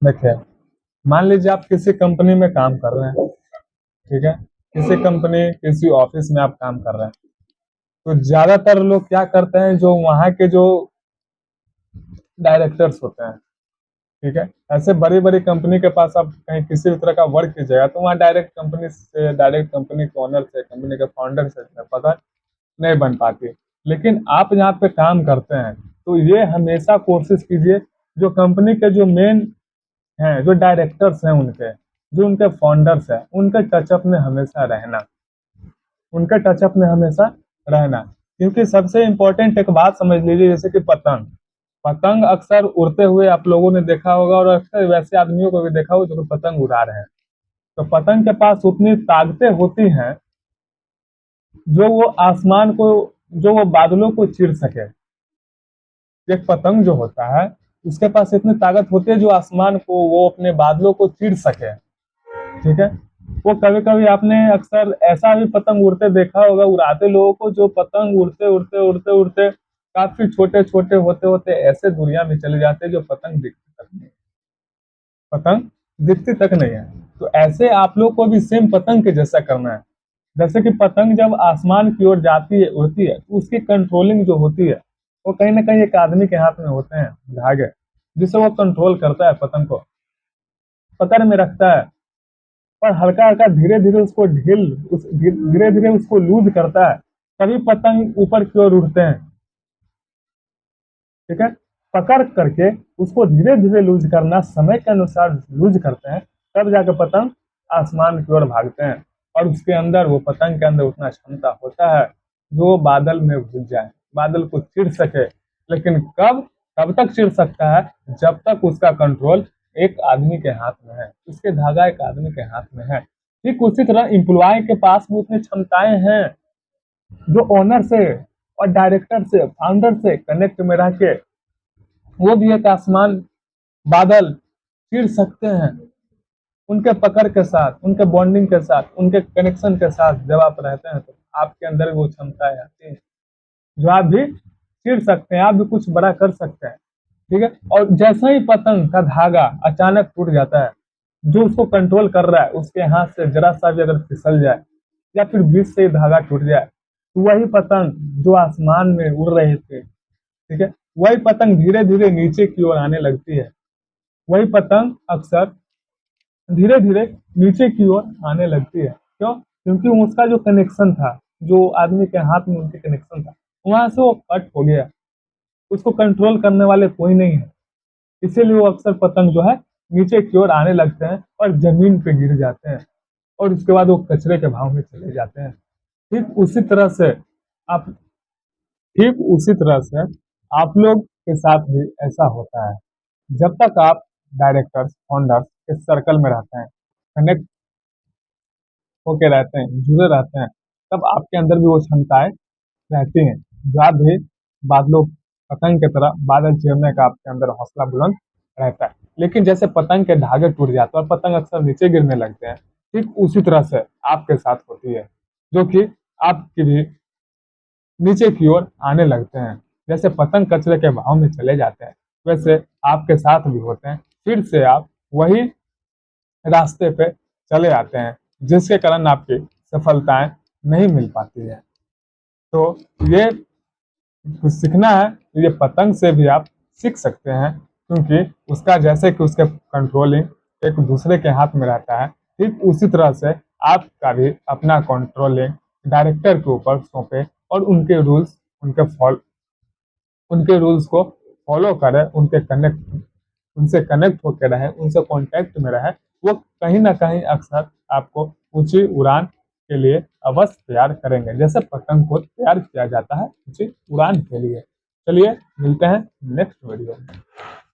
देखिए, मान लीजिए आप किसी कंपनी में काम कर रहे हैं, ठीक है। किसी कंपनी, किसी ऑफिस में आप काम कर रहे हैं, तो ज्यादातर लोग क्या करते हैं, जो वहाँ के जो डायरेक्टर्स होते हैं, ठीक है। ऐसे बड़ी बड़ी कंपनी के पास आप कहीं किसी भी तरह का वर्क कीजिएगा तो वहाँ डायरेक्ट कंपनी के ओनर से, कंपनी के फाउंडर से पता नहीं बन पाती। लेकिन आप यहाँ पे काम करते हैं तो ये हमेशा कोशिश कीजिए, जो कंपनी के जो मेन हैं, जो डायरेक्टर्स हैं, उनके जो उनके फाउंडर्स हैं, उनके टचअप में हमेशा रहना, उनके टचअप में हमेशा रहना। क्योंकि सबसे इम्पोर्टेंट एक बात समझ लीजिए, जैसे कि पतंग पतंग अक्सर उड़ते हुए आप लोगों ने देखा होगा, और अक्सर वैसे आदमियों को भी देखा होगा जो कि पतंग उड़ा रहे हैं। तो पतंग के पास उतनी ताकतें होती हैं जो वो आसमान को, जो वो बादलों को चीर सके। एक पतंग जो होता है उसके पास इतनी ताकत होती है जो आसमान को, वो अपने बादलों को चीर सके, ठीक है। वो कभी कभी आपने अक्सर ऐसा भी पतंग उड़ते देखा होगा, उड़ाते लोगों को, जो पतंग उड़ते उड़ते उड़ते उड़ते काफी छोटे छोटे होते होते ऐसे दुनिया में चले जाते हैं जो पतंग दिखती तक नहीं है। तो ऐसे आप लोग को भी सेम पतंग के जैसा करना है। जैसे कि पतंग जब आसमान की ओर जाती है, उड़ती है, तो उसकी कंट्रोलिंग जो होती है वो कहीं ना कहीं एक आदमी के हाथ में होते हैं धागे, जिसे वो कंट्रोल करता है, पतंग को पकड़ में रखता है, और हल्का हल्का धीरे धीरे उसको धीरे धीरे उसको लूज करता है, तभी पतंग ऊपर की ओर उड़ते हैं, ठीक है। पकड़ करके उसको धीरे धीरे लूज करना, समय के अनुसार लूज करते हैं, तब जाके पतंग आसमान की ओर भागते हैं। और उसके अंदर, वो पतंग के अंदर उतना क्षमता होता है जो बादल में घुस जाए, बादल को चिर सके। लेकिन कब तक चिर सकता है, जब तक उसका कंट्रोल एक आदमी के हाथ में है, उसके धागा एक आदमी के हाथ में है। ठीक उसी तरह एम्प्लॉय के पास भी उतनी क्षमताएं हैं, जो ओनर से और डायरेक्टर से, फाउंडर से कनेक्ट में रह के वो भी एक आसमान, बादल चीर सकते हैं। उनके पकड़ के साथ, उनके बॉन्डिंग के साथ, उनके कनेक्शन के साथ जब आप रहते हैं, तो आपके अंदर वो क्षमताएं आती हैं जो आप भी चीर सकते हैं, आप भी कुछ बड़ा कर सकते हैं, ठीक है। और जैसा ही पतंग का धागा अचानक टूट जाता है, जो उसको कंट्रोल कर रहा है उसके हाथ से जरा सा भी अगर फिसल जाए, या फिर बीच से ही धागा टूट जाए, तो वही पतंग जो आसमान में उड़ रहे थे, ठीक है, वही पतंग धीरे धीरे नीचे की ओर आने लगती है। वही पतंग अक्सर धीरे धीरे नीचे की ओर आने लगती है। क्यों? क्योंकि उसका जो कनेक्शन था, जो आदमी के हाथ में उनके कनेक्शन था, वहां से वो कट हो गया। उसको कंट्रोल करने वाले कोई नहीं है, इसीलिए वो अक्सर पतंग जो है नीचे की ओर आने लगते हैं और जमीन पे गिर जाते हैं, और उसके बाद वो कचरे के भाव में चले जाते हैं। ठीक उसी तरह से आप ठीक उसी तरह से आप लोग के साथ भी ऐसा होता है। जब तक आप डायरेक्टर्स, फाउंडर्स के सर्कल में रहते हैं, कनेक्ट होके रहते हैं, जुड़े रहते हैं, तब आपके अंदर भी वो क्षमताएं रहती हैं, जो आप भी बादलों, पतंग की तरह बादल चीरने का आपके अंदर हौसला बुलंद रहता है। लेकिन जैसे पतंग के धागे टूट जाते हैं और पतंग अक्सर नीचे गिरने लगते हैं, ठीक उसी तरह से आपके साथ होती है, जो कि आपकी भी नीचे की ओर आने लगते हैं। जैसे पतंग कचरे के भाव में चले जाते हैं, वैसे आपके साथ भी होते हैं, फिर से आप वही रास्ते पे चले आते हैं, जिसके कारण आपकी सफलताएं नहीं मिल पाती है। तो ये कुछ सीखना है तो ये पतंग से भी आप सीख सकते हैं, क्योंकि उसका जैसे कि उसके कंट्रोलिंग एक दूसरे के हाथ में रहता है, ठीक उसी तरह से आपका भी अपना कंट्रोलिंग डायरेक्टर के ऊपर सौंपे, और उनके रूल्स को फॉलो करें, उनसे कनेक्ट होकर रहे, उनसे कांटेक्ट में रहे। वो कहीं ना कहीं अक्सर आपको ऊंची उड़ान के लिए अवश्य तैयार करेंगे, जैसे पतंग को तैयार किया जाता है ऊंची उड़ान के लिए। चलिए मिलते हैं नेक्स्ट वीडियो में।